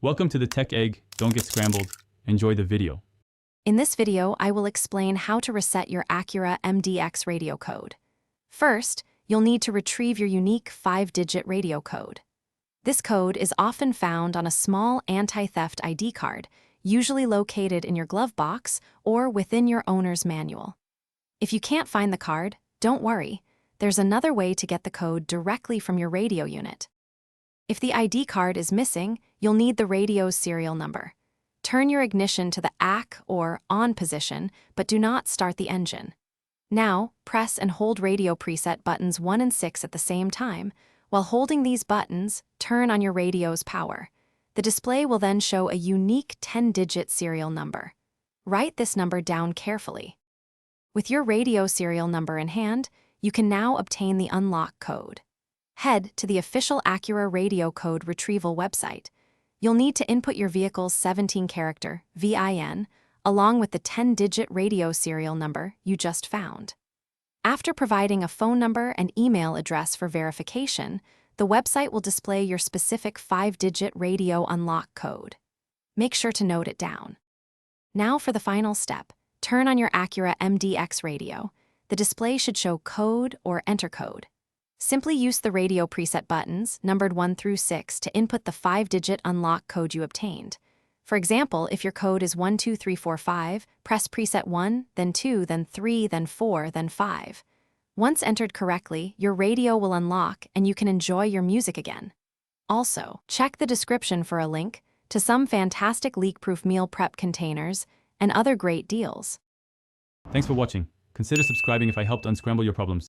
Welcome to the Tech Egg. Don't get scrambled. Enjoy the video. In this video, I will explain how to reset your Acura MDX radio code. First, you'll need to retrieve your unique 5-digit radio code. This code is often found on a small anti-theft ID card, usually located in your glove box or within your owner's manual. If you can't find the card, don't worry. There's another way to get the code directly from your radio unit. If the ID card is missing, you'll need the radio's serial number. Turn your ignition to the ACK or ON position, but do not start the engine. Now, press and hold radio preset buttons 1 and 6 at the same time. While holding these buttons, turn on your radio's power. The display will then show a unique 10-digit serial number. Write this number down carefully. With your radio serial number in hand, you can now obtain the unlock code. Head to the official Acura radio code retrieval website. You'll need to input your vehicle's 17-character VIN, along with the 10-digit radio serial number you just found. After providing a phone number and email address for verification, the website will display your specific 5-digit radio unlock code. Make sure to note it down. Now for the final step, turn on your Acura MDX radio. The display should show code or enter code. Simply use the radio preset buttons, numbered 1 through 6, to input the 5-digit unlock code you obtained. For example, if your code is 12345, press preset 1, then 2, then 3, then 4, then 5. Once entered correctly, your radio will unlock and you can enjoy your music again. Also, check the description for a link to some fantastic leak-proof meal prep containers and other great deals. Thanks for watching. Consider subscribing if I helped unscramble your problems.